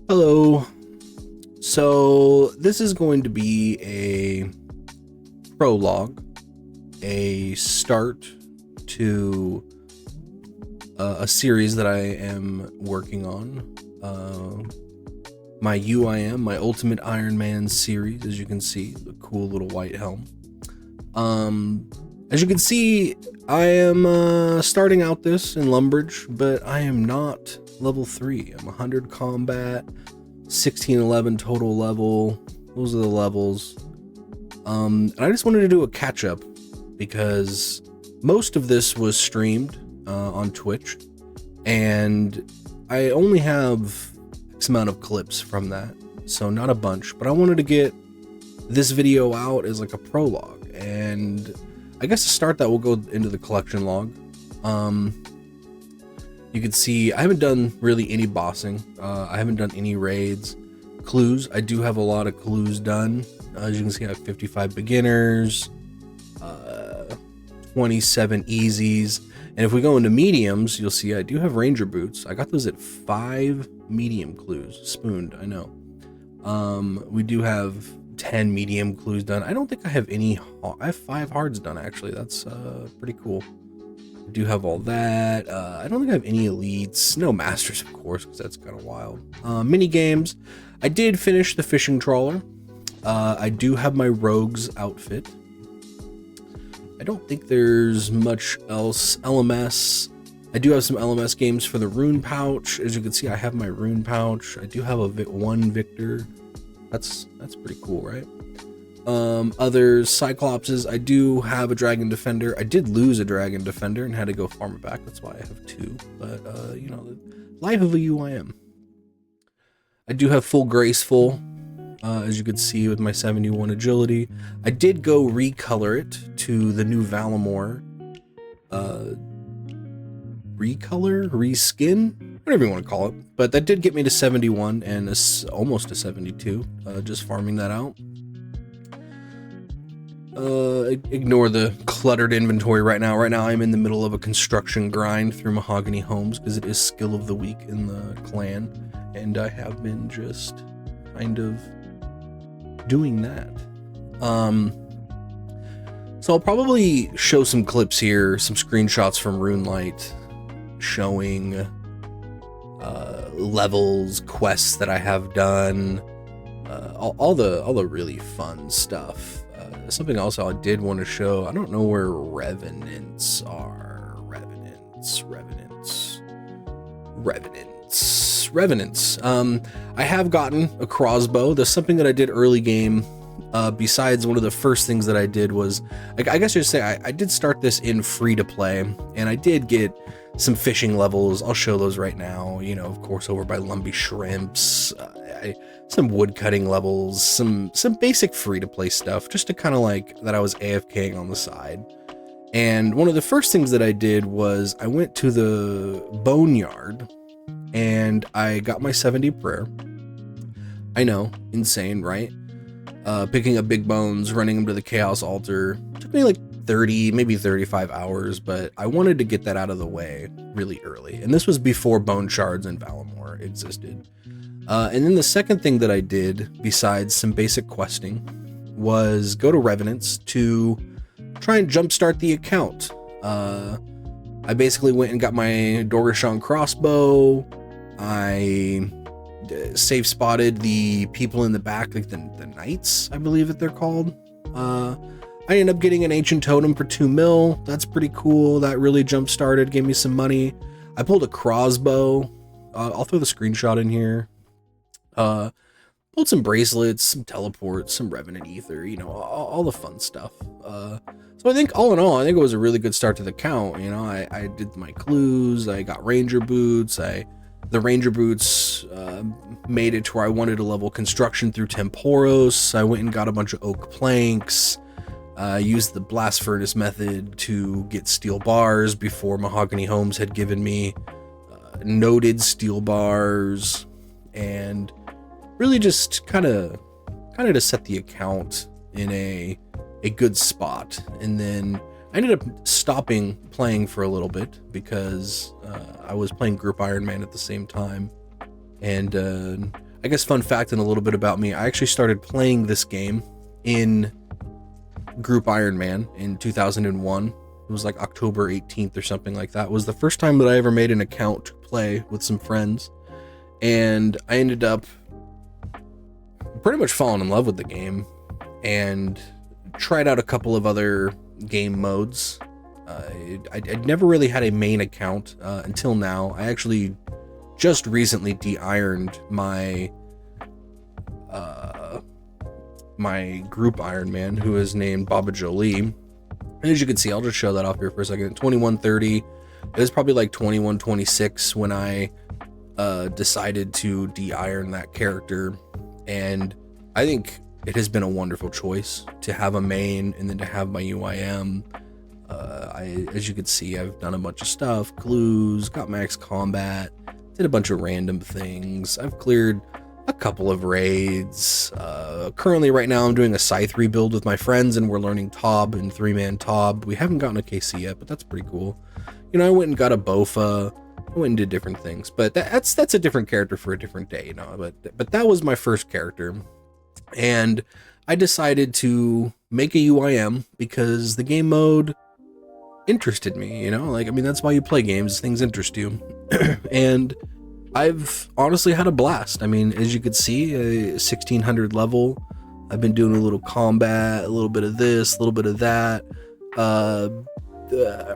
Hello. So this is going to be a prologue, a start to a series that I am working on. My UIM, my Ultimate Ironman series, as you can see, the cool little white helm. As you can see, I am starting out this in Lumbridge, but I am not level 3. I'm 100 combat, 1611 total level. Those are the levels. And I just wanted to do a catch up because most of this was streamed on Twitch, and I only have X amount of clips from that, so not a bunch, but I wanted to get this video out as like a prologue, and I guess to start that we'll go into the collection log. You can see I haven't done really any bossing. I haven't done any raids. Clues, I do have a lot of clues done. As you can see, I have 55 beginners, 27 easies, and if we go into mediums, you'll see I do have ranger boots. I got those at 5 medium clues, spooned, I know. We do have 10 medium clues done. I don't think I have any. I have 5 hards done, actually. That's pretty cool. I do have all that. I don't think I have any elites. No masters, of course, because that's kind of wild. Mini games. I did finish the fishing trawler. I do have my rogue's outfit. I don't think there's much else. LMS. I do have some LMS games for the rune pouch. As you can see, I have my rune pouch. I do have one Victor. That's pretty cool, right? Other Cyclopses, I do have a Dragon Defender. I did lose a Dragon Defender and had to go farm it back. That's why I have 2. But, you know, the life of a UIM. I do have full Graceful, as you can see with my 71 Agility. I did go recolor it to the new Valimor. Reskin? Whatever you want to call it. But that did get me to 71 and almost to 72, just farming that out. Ignore the cluttered inventory right now. Right now I'm in the middle of a construction grind through Mahogany Homes because it is skill of the week in the clan, and I have been just kind of doing that. So I'll probably show some clips here, some screenshots from RuneLight showing levels, quests that I have done, all the really fun stuff. Something else I did want to show. I don't know where revenants are. Revenants. I have gotten a crossbow. There's something that I did early game. Besides, one of the first things that I did was, I guess you'd say I did start this in free to play, and I did get some fishing levels. I'll show those right now. You know, of course, over by Lumpy Shrimps. Some wood cutting levels, some basic free to play stuff, just to kind of like that I was AFKing on the side. And one of the first things that I did was I went to the boneyard and I got my 70 prayer. I know, insane, right? Picking up big bones, running them to the chaos altar. Took me like 30, maybe 35 hours, but I wanted to get that out of the way really early. And this was before bone shards and Valimor existed. And then the second thing that I did, besides some basic questing, was go to Revenants to try and jumpstart the account. I basically went and got my Dorgashan crossbow. I safe spotted the people in the back, like the knights, I believe that they're called. I ended up getting an ancient totem for 2 mil. That's pretty cool. That really jump started, gave me some money. I pulled a crossbow. I'll throw the screenshot in here. Pulled some bracelets, some teleports, some revenant ether, you know, all the fun stuff. So I think all in all, I think it was a really good start to the count. You know, I did my clues, I got ranger boots, the ranger boots made it to where I wanted to level construction through Temporos. I went and got a bunch of oak planks, used the blast furnace method to get steel bars before Mahogany Homes had given me noted steel bars, and really just kind of to set the account in a good spot. And then I ended up stopping playing for a little bit because I was playing Group Ironman at the same time, and I guess fun fact and a little bit about me, I actually started playing this game in Group Ironman in 2001. It was like October 18th or something like that. It was the first time that I ever made an account to play with some friends. And I ended up pretty much falling in love with the game and tried out a couple of other game modes. I'd never really had a main account until now. I actually just recently de-ironed my my group Ironman, who is named Baba Jolie. And as you can see, I'll just show that off here for a second. 2130. It was probably like 2126 when I decided to de-iron that character. And I think it has been a wonderful choice to have a main and then to have my UIM. As you can see, I've done a bunch of stuff, clues, got max combat, did a bunch of random things. I've cleared a couple of raids. Currently right now I'm doing a scythe rebuild with my friends, and we're learning Tob and 3-man Tob. We haven't gotten a KC yet, but that's pretty cool. You know, I went and got a Bofa. I went and did different things, but that's a different character for a different day, you know. But that was my first character, and I decided to make a UIM because the game mode interested me, you know. Like, I mean, that's why you play games, things interest you. And I've honestly had a blast. I mean, as you could see, a 1600 level. I've been doing a little combat, a little bit of this, a little bit of that.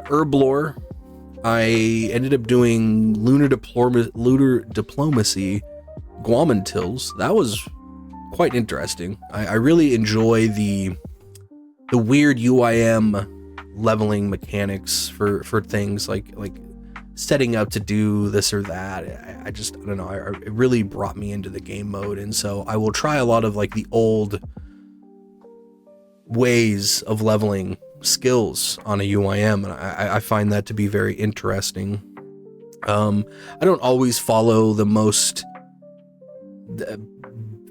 Herblore, I ended up doing lunar diplomacy, Guamantills. That was quite interesting. I really enjoy the weird UIM leveling mechanics for things like setting up to do this or that. I don't know. It really brought me into the game mode, and so I will try a lot of like the old ways of leveling skills on a UIM, and I find that to be very interesting. I don't always follow the most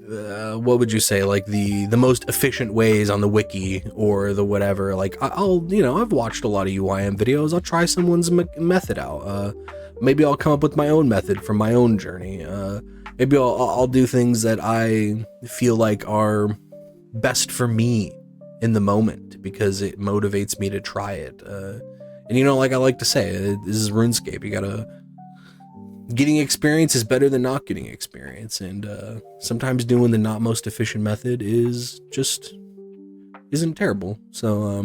what would you say, like the most efficient ways on the wiki or the whatever. Like I'll, you know, I've watched a lot of UIM videos. I'll try someone's method out. Maybe I'll come up with my own method from my own journey. Maybe I'll do things that I feel like are best for me in the moment because it motivates me to try it. And you know, like I like to say, this is RuneScape. You gotta, getting experience is better than not getting experience, and sometimes doing the not most efficient method isn't terrible. So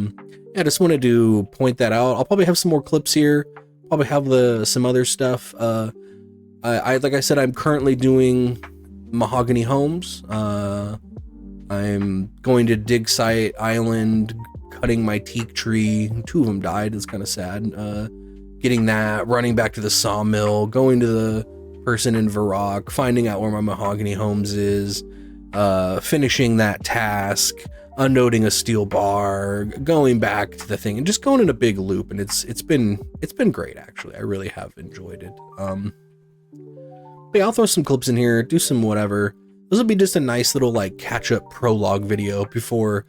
yeah, I just wanted to point that out. I'll probably have some more clips here, probably have some other stuff. Like I said, I'm currently doing mahogany homes. I'm going to dig site island, cutting my teak tree. 2 of them died. It's kind of sad. Getting that, running back to the sawmill, going to the person in Varrock, finding out where my mahogany homes is, finishing that task, unloading a steel bar, going back to the thing, and just going in a big loop. And it's been great, actually. I really have enjoyed it. But yeah, I'll throw some clips in here, do some whatever. This will be just a nice little like catch-up prologue video before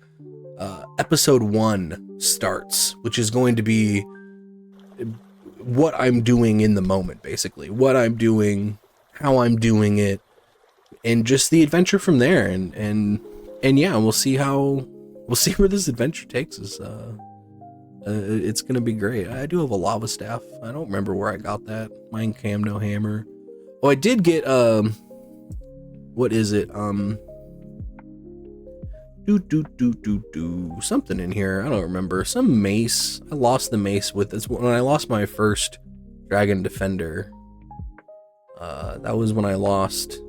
episode 1 starts, which is going to be what I'm doing in the moment, basically. What I'm doing, how I'm doing it, and just the adventure from there. And yeah, we'll see where this adventure takes us. It's gonna be great. I do have a lava staff. I don't remember where I got that. Mine cam, no hammer. Oh, I did get what is it? Something in here. I don't remember. Some mace. I lost the mace with this when I lost my first dragon defender. That was when I lost.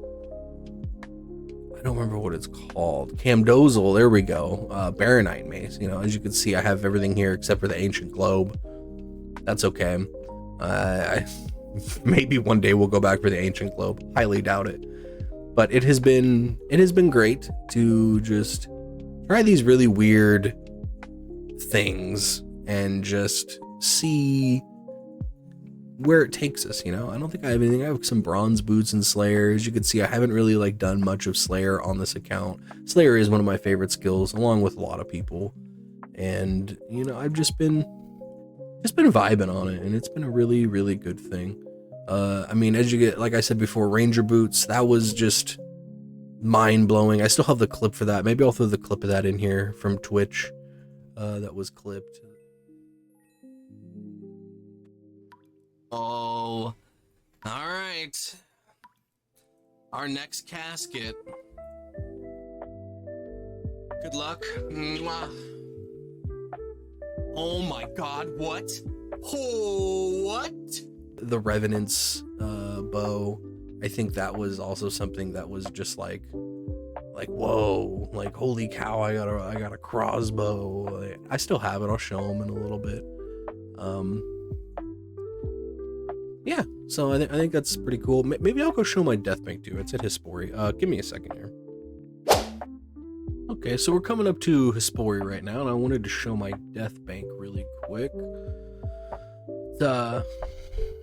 I don't remember what it's called. Camdozel. There we go. Baronite mace. You know, as you can see, I have everything here except for the ancient globe. That's okay. Maybe one day we'll go back for the ancient globe. Highly doubt it. But it has been great to just try these really weird things and just see where it takes us, you know? I don't think I have anything. I have some bronze boots and Slayer. As you can see, I haven't really like done much of Slayer on this account. Slayer is one of my favorite skills, along with a lot of people. And, you know, I've just been vibing on it, and it's been a really, really good thing. I mean, as you get, like I said before, Ranger boots, that was just mind-blowing. I still have the clip for that. Maybe I'll throw the clip of that in here from Twitch that was clipped. Oh, all right. Our next casket. Good luck. Mwah. Oh my God, what? Oh, what? The Revenant's bow. I think that was also something that was just like whoa, like holy cow, I got a crossbow. I still have it. I'll show them in a little bit. Yeah, so I think that's pretty cool. Maybe I'll go show my death bank too. It's at Hispori. Give me a second here. Okay, so we're coming up to Hispori right now, and I wanted to show my death bank really quick.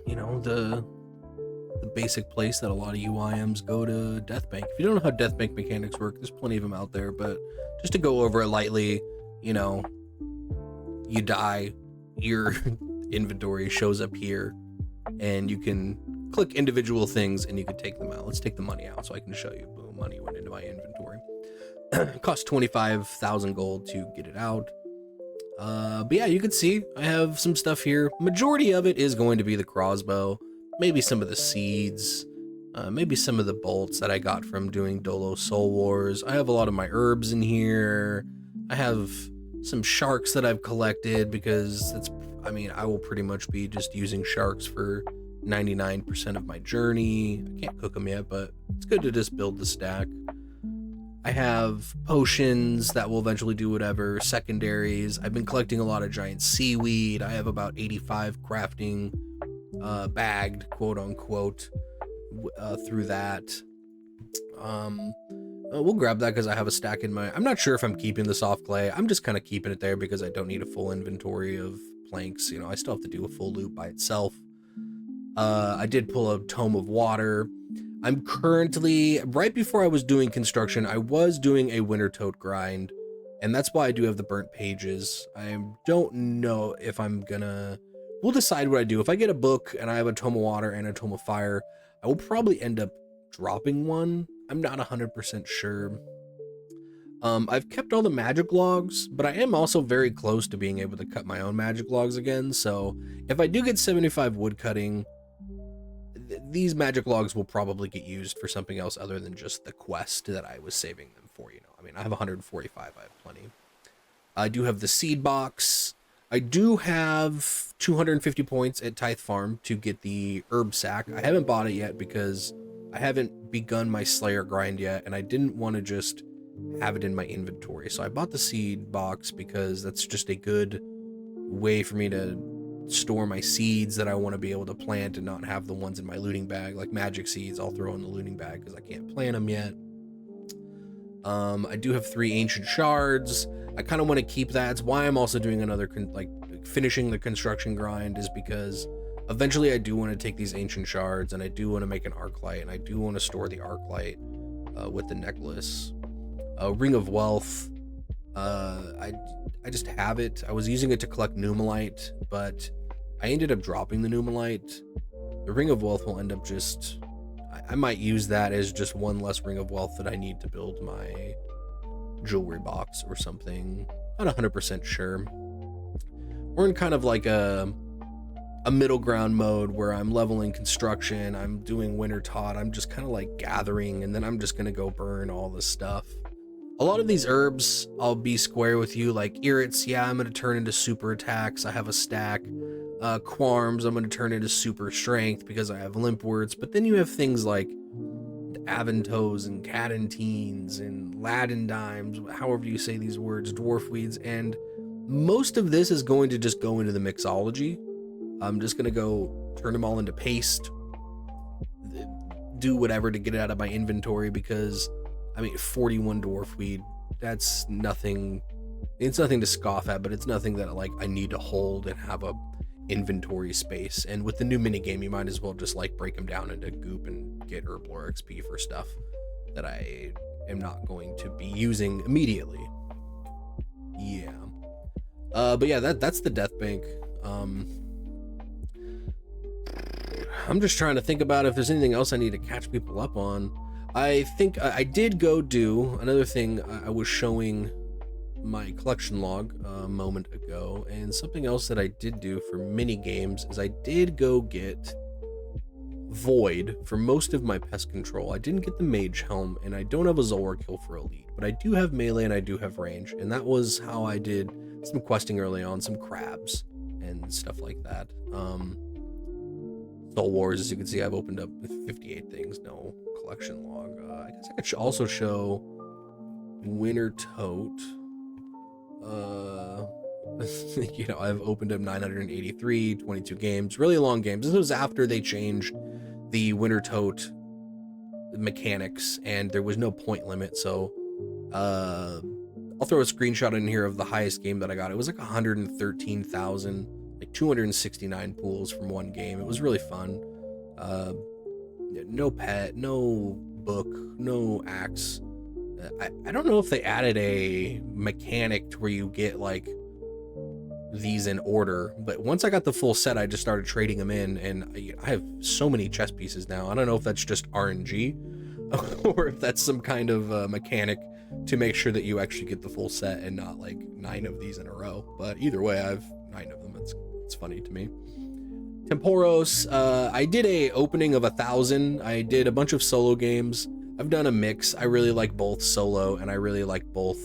You know, the basic place that a lot of UIMs go to death bank. If you don't know how death bank mechanics work, there's plenty of them out there, but just to go over it lightly, you know, you die, your inventory shows up here, and you can click individual things and you can take them out. Let's take the money out so I can show you. Boom, money went into my inventory. It costs 25,000 gold to get it out. But yeah, you can see I have some stuff here. Majority of it is going to be the crossbow, maybe some of the seeds, maybe some of the bolts that I got from doing Dolo Soul Wars. I have a lot of my herbs in here. I have some sharks that I've collected because that's, I mean, I will pretty much be just using sharks for 99% of my journey. I can't cook them yet, but it's good to just build the stack. I have potions that will eventually do whatever, secondaries. I've been collecting a lot of giant seaweed. I have about 85 crafting bagged, quote unquote, through that. We'll grab that because I have a stack in my... I'm not sure if I'm keeping the soft clay. I'm just kind of keeping it there because I don't need a full inventory of planks. You know, I still have to do a full loop by itself. I did pull a tome of water. I'm currently, right before I was doing construction, I was doing a winter tote grind, and that's why I do have the burnt pages. I don't know if I'm gonna, we'll decide what I do. If I get a book and I have a tome of water and a tome of fire, I will probably end up dropping one. I'm not 100% sure. I've kept all the magic logs, but I am also very close to being able to cut my own magic logs again. So if I do get 75 wood cutting, these magic logs will probably get used for something else other than just the quest that I was saving them for, you know. I mean, I have 145, I have plenty. I do have the seed box. I do have 250 points at Tithe Farm to get the herb sack. I haven't bought it yet because I haven't begun my Slayer grind yet, and I didn't want to just have it in my inventory. So I bought the seed box because that's just a good way for me to store my seeds that I want to be able to plant and not have the ones in my looting bag, like magic seeds. I'll throw in the looting bag because I can't plant them yet. I do have 3 ancient shards. I kind of want to keep that. It's why I'm also doing another finishing the construction grind, is because eventually I do want to take these ancient shards and I do want to make an arc light, and I do want to store the arc light with the necklace. Ring of Wealth. I just have it. I was using it to collect Numalite, but I ended up dropping the Numalite. The Ring of Wealth will end up just... I might use that as just one less Ring of Wealth that I need to build my jewelry box or something. Not 100% sure. We're in kind of like a middle ground mode where I'm leveling construction, I'm doing winter tot, I'm just kind of like gathering, and then I'm just going to go burn all this stuff. A lot of these herbs, I'll be square with you, like Irrits, yeah, I'm going to turn into super attacks. I have a stack. Quarms, I'm going to turn into super strength because I have limp words. But then you have things like Aventos and Cadentines and Ladindimes, however you say these words, dwarf weeds. And most of this is going to just go into the mixology. I'm just going to go turn them all into paste, do whatever to get it out of my inventory because... I mean, 41 dwarf weed, that's nothing. It's nothing to scoff at, but it's nothing that like I need to hold and have a inventory space. And with the new minigame, you might as well just like break them down into goop and get herblore XP for stuff that I am not going to be using immediately. Yeah. But yeah, that's the death bank. I'm just trying to think about if there's anything else I need to catch people up on. I think I did go do another thing. I was showing my collection log a moment ago, and something else that I did do for mini games is I did go get Void for most of my pest control. I didn't get the mage helm, and I don't have a Zolwar kill for elite, but I do have melee and I do have range, and that was how I did some questing early on, some crabs and stuff like that. Soul Wars, as you can see, I've opened up 58 things, no collection log. I guess I could also show Winter Tote. You know, I've opened up 983, 22 games, really long games. This was after they changed the Winter Tote mechanics and there was no point limit. So I'll throw a screenshot in here of the highest game that I got. It was like 113,000, like 269 pools from one game. It was really fun. No pet, no book, no axe. I don't know if they added a mechanic to where you get like these in order, but once I got the full set, I just started trading them in, and I have so many chess pieces now. I don't know if that's just RNG or if that's some kind of mechanic to make sure that you actually get the full set and not like 9 of these in a row. But either way, I have 9 of them. It's funny to me. Temporos, I did a opening of 1,000. I did a bunch of solo games. I've done a mix. I really like both solo and I really like both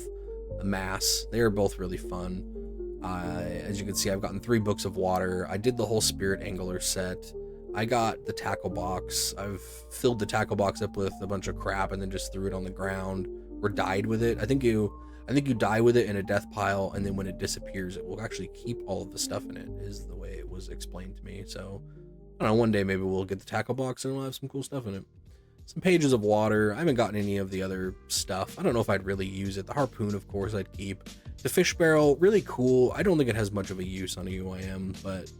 mass. They are both really fun. As you can see, I've gotten 3 books of water. I did the whole Spirit Angler set. I got the tackle box. I've filled the tackle box up with a bunch of crap and then just threw it on the ground or died with it. I think you die with it in a death pile, and then when it disappears, it will actually keep all of the stuff in it, is the way it was explained to me. So I don't know, one day maybe we'll get the tackle box and we'll have some cool stuff in it. Some pages of water. I haven't gotten any of the other stuff. I don't know if I'd really use it. The harpoon, of course, I'd keep. The fish barrel, really cool. I don't think it has much of a use on a UIM, but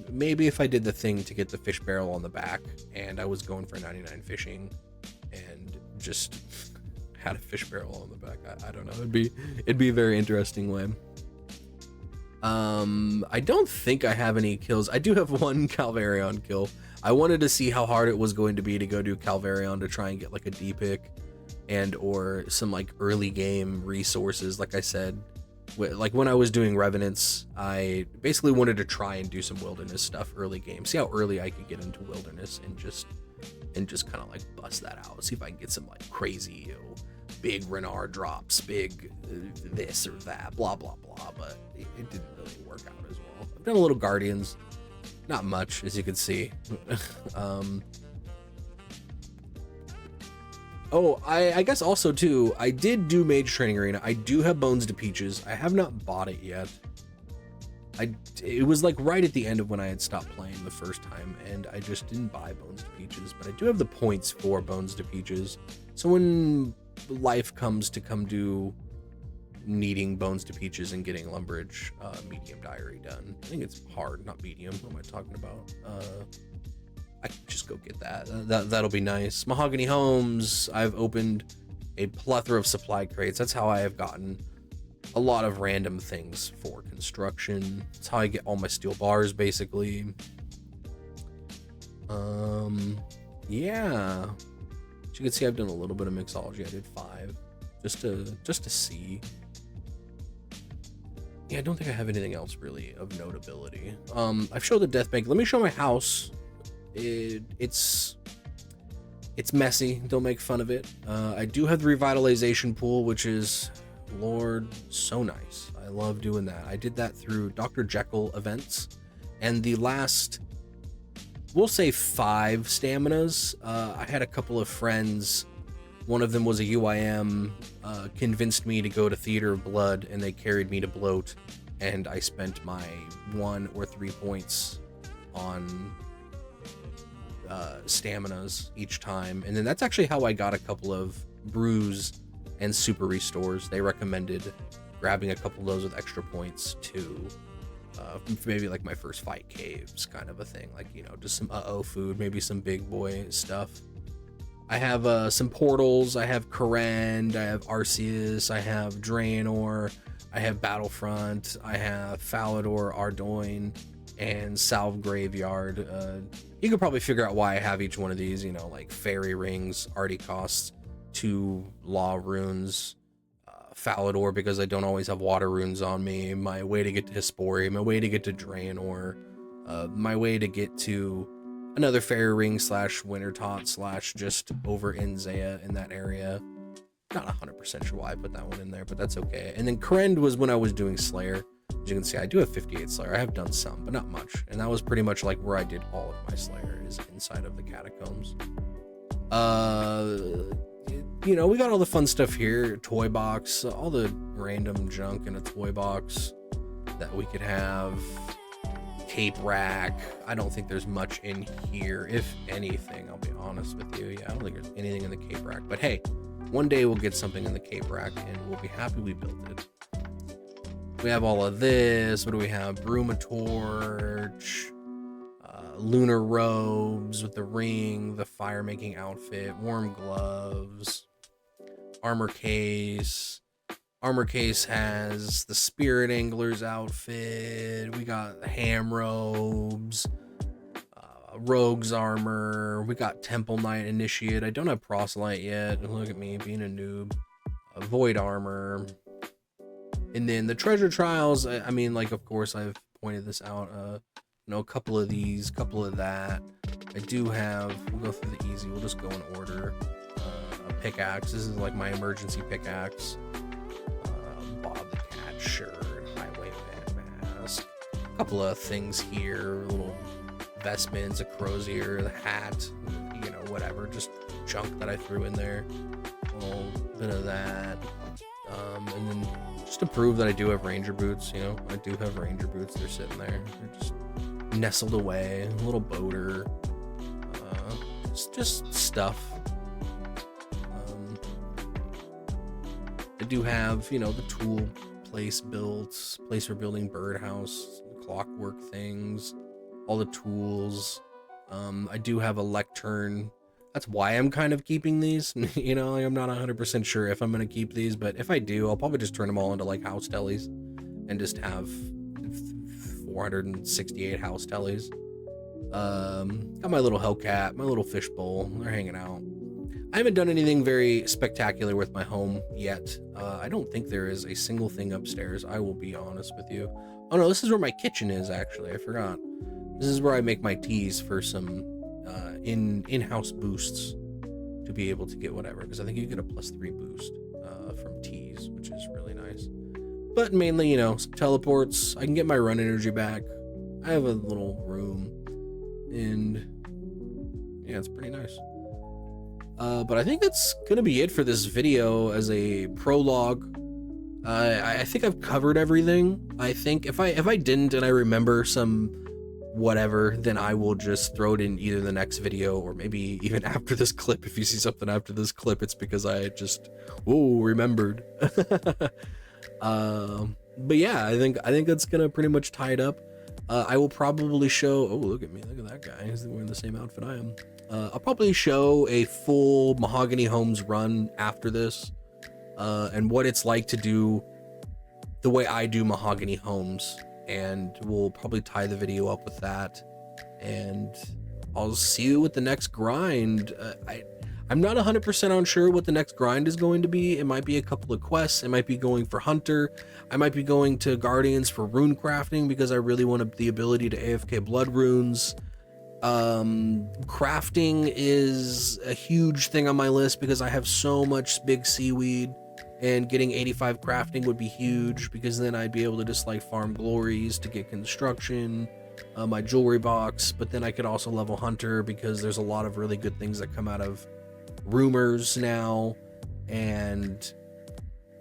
maybe if I did the thing to get the fish barrel on the back and I was going for 99 fishing and just had a fish barrel on the back, I don't know. It'd be a very interesting way. I don't think I have any kills. I do have one Calvarion kill. I wanted to see how hard it was going to be to go do Calvarion to try and get like a D pick and or some like early game resources. Like I said, like when I was doing Revenants, I basically wanted to try and do some wilderness stuff early game, see how early I could get into wilderness and just kind of like bust that out, see if I can get some like crazy, you know, big Renard drops, big this or that, blah blah blah. But it didn't really work out as well. I've done a little Guardians, not much, as you can see. Oh, I guess also too, I did do Mage Training Arena. I do have Bones to Peaches. I have not bought it yet. It was like right at the end of when I had stopped playing the first time, and I just didn't buy Bones to Peaches, but I do have the points for Bones to Peaches. So when life comes to come do needing Bones to Peaches and getting Lumbridge medium diary done, I think it's hard, not medium. What am I talking about? I can just go get that. That'll be nice. Mahogany Homes. I've opened a plethora of supply crates. That's how I have gotten a lot of random things for construction. That's how I get all my steel bars, basically. Yeah. As you can see, I've done a little bit of mixology. I did 5, just to see. Yeah, I don't think I have anything else really of notability. I've showed the death bank. Let me show my house. It's messy, don't make fun of it. I do have the revitalization pool, which is, Lord, so nice. I love doing that. I did that through Dr. Jekyll events, and the last, we'll say 5 staminas, I had a couple of friends, one of them was a UIM, convinced me to go to Theater of Blood, and they carried me to Bloat, and I spent my 1 or 3 points on staminas each time, and then that's actually how I got a couple of brews and super restores. They recommended grabbing a couple of those with extra points to maybe like my first fight caves kind of a thing, like, you know, just some food, maybe some big boy stuff. I have some portals. I have Korend, I have Arceus, I have Draenor, I have Battlefront, I have Falador, Ardoin. and Salve Graveyard. You could probably figure out why I have each one of these. You know, like Fairy Rings already costs 2 Law Runes. Falador, because I don't always have water runes on me. My way to get to Hespori, my way to get to Draenor, my way to get to another Fairy Ring / Wintertot / just over in Zaya in that area. Not 100% sure why I put that one in there, but that's okay. And then Krend was when I was doing Slayer. As you can see, I do have 58 Slayer. I have done some, but not much. And that was pretty much like where I did all of my Slayer, is inside of the catacombs. You know, we got all the fun stuff here. Toy box, all the random junk in a toy box that we could have. Cape rack. I don't think there's much in here, if anything, I'll be honest with you. Yeah, I don't think there's anything in the cape rack, but hey, one day we'll get something in the cape rack and we'll be happy we built it. We have all of this. What do we have? Brumatorch, lunar robes with the ring, the fire making outfit, warm gloves, armor case. Armor case has the spirit angler's outfit. We got ham robes, rogue's armor. We got temple knight initiate. I don't have proselyte yet. Look at me being a noob. Void armor. And then the treasure trials, I mean, like, of course I've pointed this out, you know, a couple of these, couple of that. I do have, we'll go through the easy, we'll just go in order. A pickaxe, this is like my emergency pickaxe. Bob the Cat shirt, highwayman mask. A couple of things here, little vestments, a crow's ear, the hat, you know, whatever, just junk that I threw in there. A little bit of that. And then just to prove that I do have ranger boots, you know, I do have ranger boots. They're sitting there. They're just nestled away. A little boater. Just stuff. I do have, you know, the tool place built, place for building birdhouse, clockwork things, all the tools. I do have a lectern. That's why I'm kind of keeping these. You know, like, I'm not 100% sure if I'm going to keep these, but if I do, I'll probably just turn them all into like house tellies and just have 468 house tellies. Got my little Hellcat, my little fishbowl. They're hanging out. I haven't done anything very spectacular with my home yet. I don't think there is a single thing upstairs. I will be honest with you. Oh no, this is where my kitchen is actually. I forgot. This is where I make my teas for some in-house boosts to be able to get whatever, because I think you get a +3 boost from teas, which is really nice. But mainly, you know, some teleports. I can get my run energy back. I have a little room, and yeah, it's pretty nice. But I think that's gonna be it for this video as a prologue. I think I've covered everything. I think if I didn't and I remember some whatever, then I will just throw it in either the next video or maybe even after this clip. If you see something after this clip, it's because I just remembered. But yeah, I think that's gonna pretty much tie it up. I will probably show, oh, look at me, look at that guy, he's wearing the same outfit I am. I'll probably show a full Mahogany Homes run after this, and what it's like to do the way I do Mahogany Homes, and we'll probably tie the video up with that, and I'll see you with the next grind. I'm not 100% unsure what the next grind is going to be. It might be a couple of quests. It might be going for Hunter. I might be going to Guardians for rune crafting because I really want the ability to AFK blood runes. Crafting is a huge thing on my list because I have so much big seaweed, and getting 85 crafting would be huge because then I'd be able to just like farm glories to get construction, my jewelry box, but then I could also level Hunter because there's a lot of really good things that come out of rumors now, and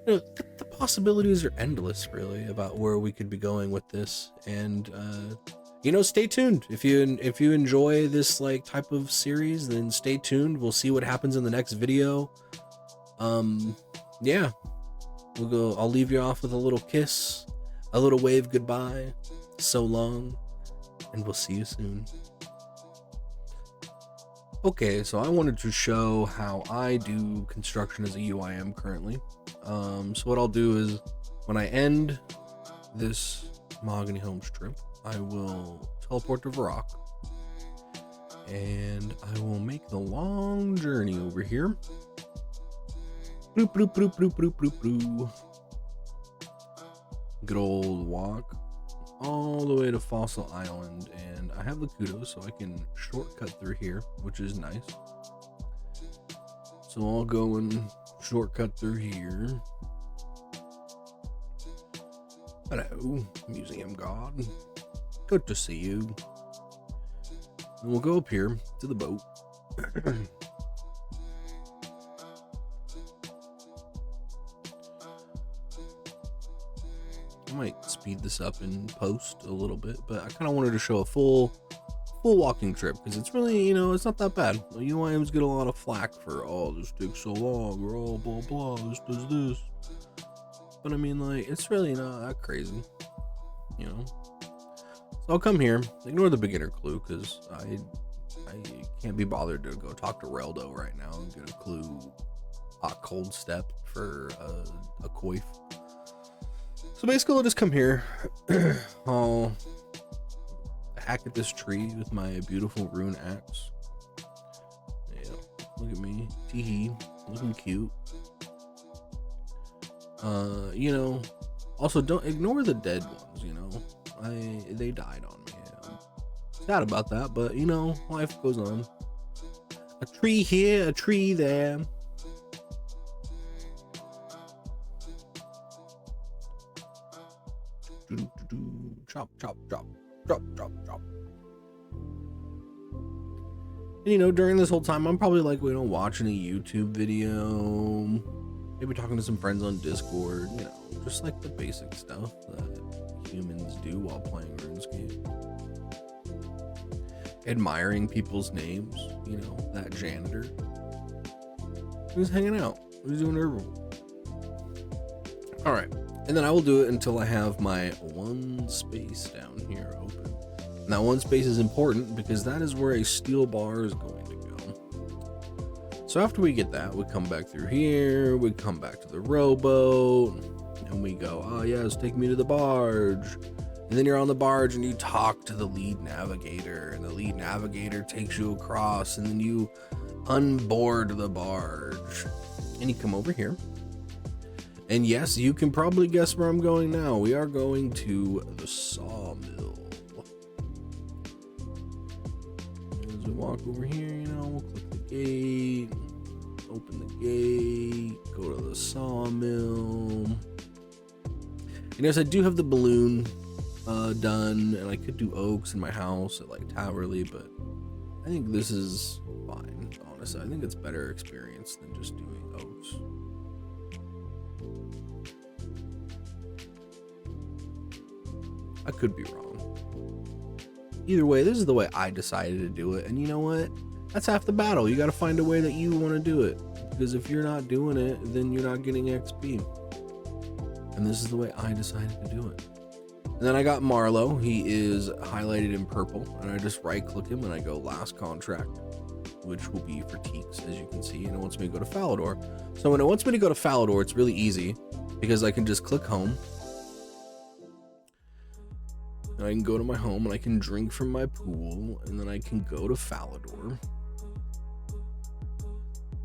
you know, the possibilities are endless really about where we could be going with this. And you know, stay tuned. If you enjoy this like type of series, then stay tuned. We'll see what happens in the next video. Yeah, I'll leave you off with a little kiss, a little wave goodbye, so long, and we'll see you soon. Okay, so I wanted to show how I do construction as a UIM currently. So what I'll do is when I end this Mahogany Homes trip, I will teleport to Varrock, and I will make the long journey over here. Bloop, bloop, bloop, bloop, bloop, bloop, bloop. Good old walk all the way to Fossil Island, and I have the kudos, so I can shortcut through here, which is nice. So I'll go and shortcut through here. Hello, Museum God. Good to see you. And we'll go up here to the boat. I might speed this up in post a little bit, but I kind of wanted to show a full walking trip, because it's really, you know, it's not that bad. UIMs get a lot of flack for, oh, this takes so long, or oh, blah blah, this does this. But I mean, like, it's really not that crazy, you know. So I'll come here, ignore the beginner clue, because I can't be bothered to go talk to Reldo right now and get a clue. Hot cold step for a coif. So basically, I'll just come here. I'll hack at this tree with my beautiful rune axe. Yeah, look at me, teehee, looking cute. You know, also don't ignore the dead ones. You know, they died on me. I'm sad about that, but you know, life goes on. A tree here, a tree there. Chop, chop, chop, chop, chop, chop. And you know, during this whole time, I'm probably like, we don't watching a YouTube video, maybe talking to some friends on Discord, you know, just like the basic stuff that humans do while playing RuneScape. Admiring people's names, you know, that janitor who's hanging out, who's doing her. All right. And then I will do it until I have my one space down here open. And that one space is important because that is where a steel bar is going to go. So after we get that, we come back through here, we come back to the rowboat, and we go, oh yes, take me to the barge. And then you're on the barge and you talk to the lead navigator, and the lead navigator takes you across, and then you unboard the barge. And you come over here. And yes, you can probably guess where I'm going now. We are going to the sawmill. As we walk over here, you know, we'll click the gate, open the gate, go to the sawmill. And yes, I do have the balloon done, and I could do oaks in my house at like Towerley, but I think this is fine, honestly. I think it's better experience than just doing oaks. I could be wrong. Either way, this is the way I decided to do it. And you know what? That's half the battle. You got to find a way that you want to do it. Because if you're not doing it, then you're not getting XP. And this is the way I decided to do it. And then I got Marlowe. He is highlighted in purple. And I just right click him and I go last contract, which will be for Teaks, as you can see. And it wants me to go to Falador. So when it wants me to go to Falador, it's really easy because I can just click home. And I can go to my home and I can drink from my pool, and then I can go to Falador.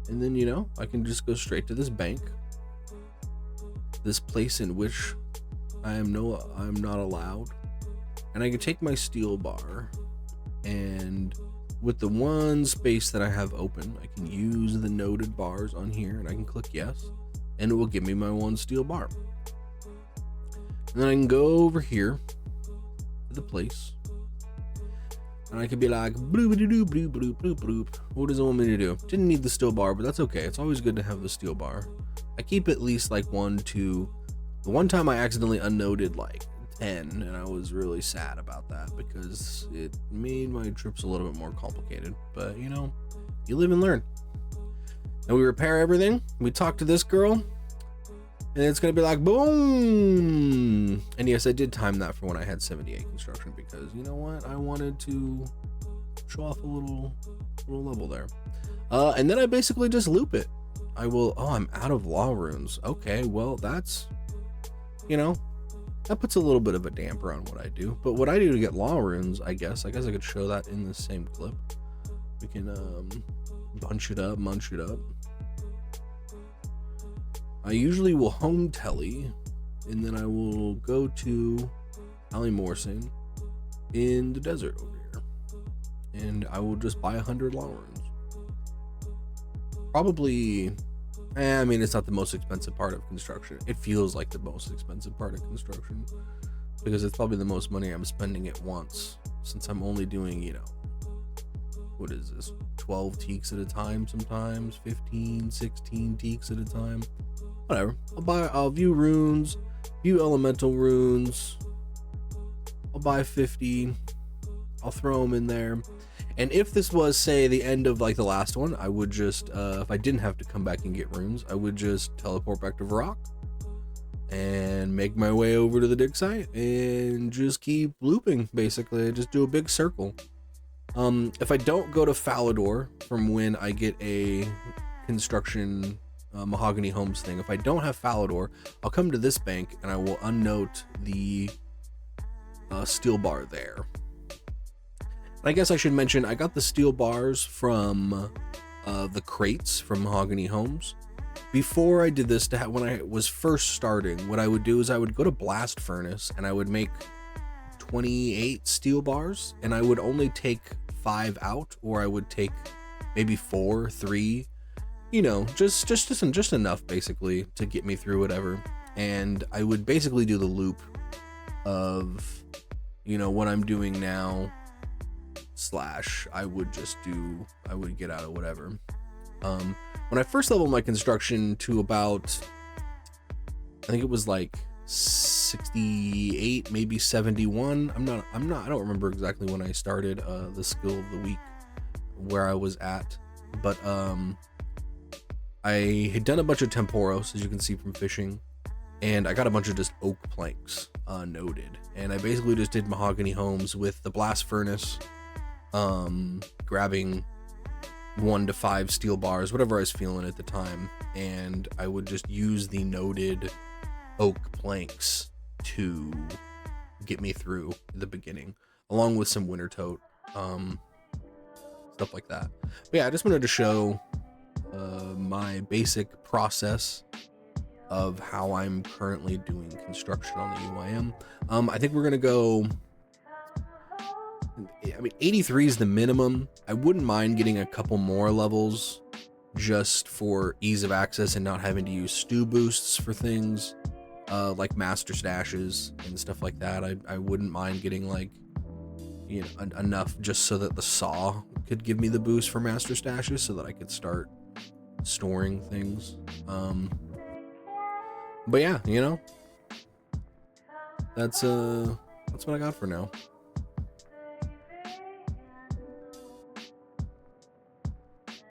And then, you know, I can just go straight to this bank, this place in which I'm not allowed. And I can take my steel bar, and with the one space that I have open, I can use the noted bars on here, and I can click yes, and it will give me my one steel bar. And then I can go over here the place, and I could be like bloop bloop bloop bloop bloop bloop. What does it want me to do? Didn't need the steel bar, but that's okay. It's always good to have the steel bar. I keep at least like 1, 2. The one time I accidentally unnoted like 10, and I was really sad about that because it made my trips a little bit more complicated. But you know, you live and learn. And we repair everything. We talk to this girl, and it's gonna be like boom. And yes, I did time that for when I had 78 construction, because you know what, I wanted to show off a little level there. And then I basically just loop it. I will, oh, I'm out of law runes. Okay, well, that's, you know, that puts a little bit of a damper on what I do. But what I do to get law runes, I guess I could show that in the same clip. We can bunch it up, munch it up. I usually will home telly, and then I will go to Ali Morrison in the desert over here, and I will just buy 100 law runes. Probably, I mean, it's not the most expensive part of construction. It feels like the most expensive part of construction because it's probably the most money I'm spending at once, since I'm only doing, you know, what is this, 12 teaks at a time, sometimes 15, 16 teaks at a time. Whatever. I'll view runes, view elemental runes. I'll buy 50. I'll throw them in there. And if this was, say, the end of like the last one, I would just, if I didn't have to come back and get runes, I would just teleport back to Varrock and make my way over to the dig site and just keep looping, basically. Just do a big circle. If I don't go to Falador from when I get a construction mahogany homes thing, if I don't have Falador, I'll come to this bank and I will unnote the steel bar there. I guess I should mention I got the steel bars from the crates from Mahogany Homes. Before I did this, when I was first starting, what I would do is I would go to Blast Furnace and I would make 28 steel bars, and I would only take 5 out, or I would take maybe 4, 3, you know, just enough basically to get me through whatever. And I would basically do the loop of, you know, what I'm doing now. / I would get out of whatever. When I first leveled my construction to about, I think it was like 68, maybe 71. I don't remember exactly when I started the skill of the week, where I was at, but I had done a bunch of Temporos, as you can see from fishing, and I got a bunch of just oak planks noted, and I basically just did Mahogany Homes with the Blast Furnace, grabbing 1 to 5 steel bars, whatever I was feeling at the time, and I would just use the noted oak planks to get me through the beginning, along with some winter tote, stuff like that. But yeah, I just wanted to show my basic process of how I'm currently doing construction on the UIM. I think we're gonna go, I mean, 83 is the minimum. I wouldn't mind getting a couple more levels just for ease of access and not having to use stew boosts for things like master stashes and stuff like that. I wouldn't mind getting, like, you know, enough just so that the saw could give me the boost for master stashes so that I could start storing things. But yeah, you know, that's what I got for now.